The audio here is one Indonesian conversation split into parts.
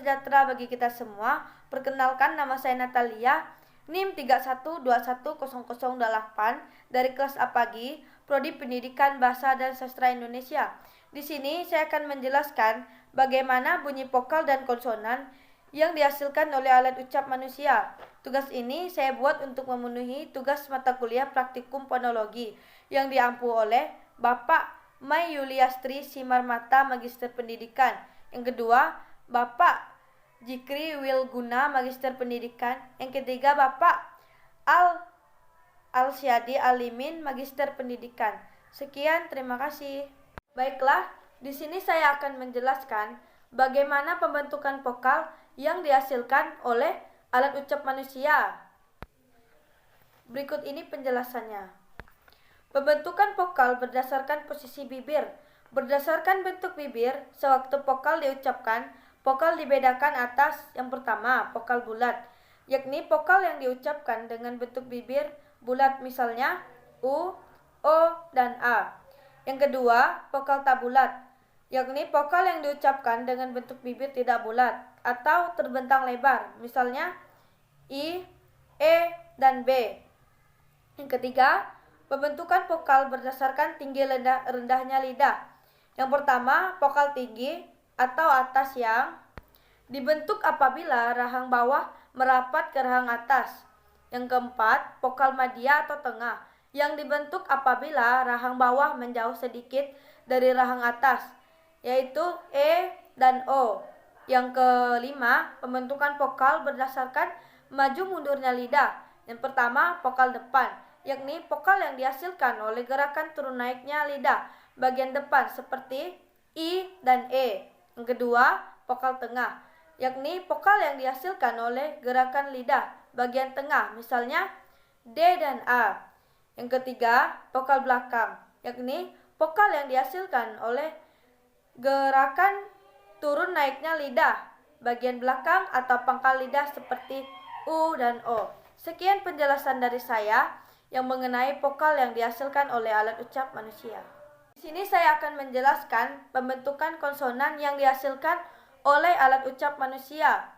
sejahtera bagi kita semua. Perkenalkan, nama saya Natalia, NIM 31210008 dari kelas A pagi, Prodi Pendidikan Bahasa dan Sastra Indonesia. Di sini saya akan menjelaskan bagaimana bunyi vokal dan konsonan yang dihasilkan oleh alat ucap manusia. Tugas ini saya buat untuk memenuhi tugas mata kuliah praktikum fonologi yang diampu oleh Bapak Mai Yuliastri Simarmata, Magister Pendidikan. Yang kedua, Bapak Jikri Wilguna, Magister Pendidikan. Yang ketiga, Bapak Al-Syadi Alimin, Magister Pendidikan. Sekian, terima kasih. Baiklah, di sini saya akan menjelaskan bagaimana pembentukan vokal yang dihasilkan oleh alat ucap manusia. Berikut ini penjelasannya. Pembentukan vokal berdasarkan posisi bibir. Berdasarkan bentuk bibir, sewaktu vokal diucapkan, vokal dibedakan atas. Yang pertama, vokal bulat, yakni vokal yang diucapkan dengan bentuk bibir bulat, misalnya U, O, dan A. Yang kedua, vokal tak bulat, yakni vokal yang diucapkan dengan bentuk bibir tidak bulat atau terbentang lebar, misalnya I, E, dan B. Yang ketiga, pembentukan vokal berdasarkan tinggi rendahnya lidah. Yang pertama, vokal tinggi atau atas yang dibentuk apabila rahang bawah merapat ke rahang atas. Yang keempat, vokal madya atau tengah yang dibentuk apabila rahang bawah menjauh sedikit dari rahang atas, yaitu E dan O. Yang kelima, pembentukan vokal berdasarkan maju mundurnya lidah. Yang pertama, vokal depan, yakni vokal yang dihasilkan oleh gerakan turun naiknya lidah bagian depan seperti I dan E. Yang kedua, vokal tengah, yakni vokal yang dihasilkan oleh gerakan lidah bagian tengah, misalnya D dan A. Yang ketiga, vokal belakang, yakni vokal yang dihasilkan oleh gerakan turun naiknya lidah bagian belakang atau pangkal lidah seperti U dan O. Sekian penjelasan dari saya yang mengenai vokal yang dihasilkan oleh alat ucap manusia. Di sini saya akan menjelaskan pembentukan konsonan yang dihasilkan oleh alat ucap manusia.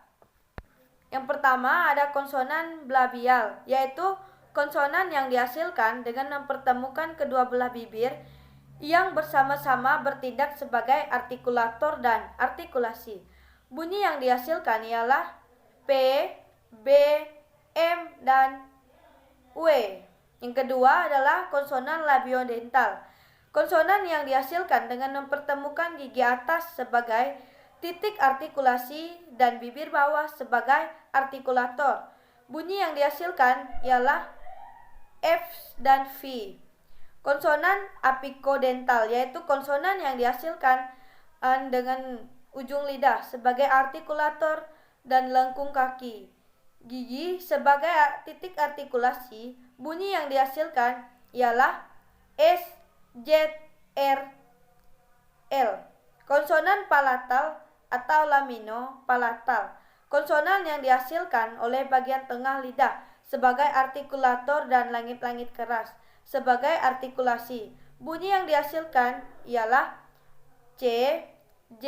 Yang pertama ada konsonan bilabial, yaitu konsonan yang dihasilkan dengan mempertemukan kedua belah bibir yang bersama-sama bertindak sebagai artikulator dan artikulasi. Bunyi yang dihasilkan ialah P, B, M, dan W. Yang kedua adalah konsonan labiodental. Konsonan yang dihasilkan dengan mempertemukan gigi atas sebagai titik artikulasi dan bibir bawah sebagai artikulator. Bunyi yang dihasilkan ialah F dan V. Konsonan apikodental, yaitu konsonan yang dihasilkan dengan ujung lidah sebagai artikulator dan lengkung kaki gigi sebagai titik artikulasi. Bunyi yang dihasilkan ialah S, Z, R, L. Konsonan palatal atau lamino-palatal, konsonan yang dihasilkan oleh bagian tengah lidah sebagai artikulator dan langit-langit keras sebagai artikulasi. Bunyi yang dihasilkan ialah C, J,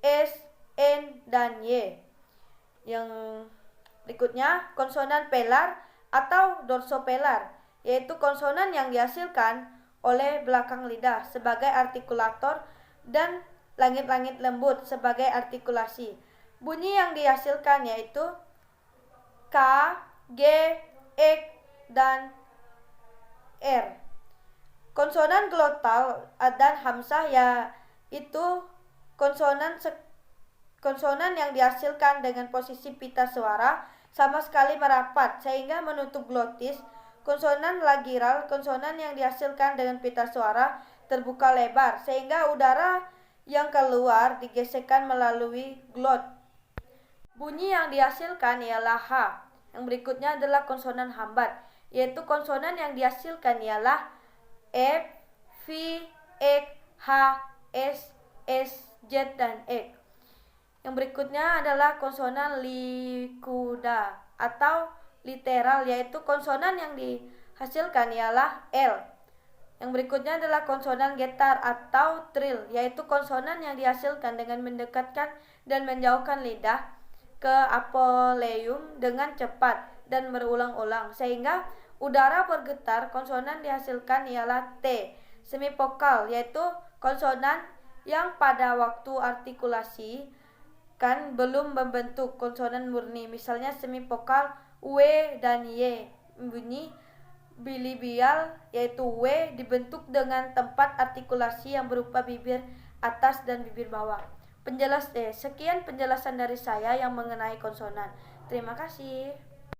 S, N, dan Y. Yang berikutnya, konsonan pelar atau dorsopelar, yaitu konsonan yang dihasilkan oleh belakang lidah sebagai artikulator dan langit-langit lembut sebagai artikulasi. Bunyi yang dihasilkan yaitu K, G, E, dan R. Konsonan glotal dan hamzah yaitu konsonan yang dihasilkan dengan posisi pita suara sama sekali merapat sehingga menutup glotis. Konsonan lagiral, konsonan yang dihasilkan dengan pita suara terbuka lebar sehingga udara yang keluar digesekkan melalui glot. Bunyi yang dihasilkan ialah H. Yang berikutnya adalah konsonan hambat, yaitu konsonan yang dihasilkan ialah F, V, X, H, S, S, Z, dan X. Yang berikutnya adalah konsonan likuda atau literal, yaitu konsonan yang dihasilkan ialah L. Yang berikutnya adalah konsonan getar atau trill, yaitu konsonan yang dihasilkan dengan mendekatkan dan menjauhkan lidah ke apoleum dengan cepat dan berulang-ulang sehingga udara bergetar. Konsonan dihasilkan ialah T. Semivokal, yaitu konsonan yang pada waktu artikulasi kan belum membentuk konsonan murni. Misalnya semivokal W dan Y bunyi bilibial, yaitu W dibentuk dengan tempat artikulasi yang berupa bibir atas dan bibir bawah. Sekian penjelasan dari saya yang mengenai konsonan. Terima kasih.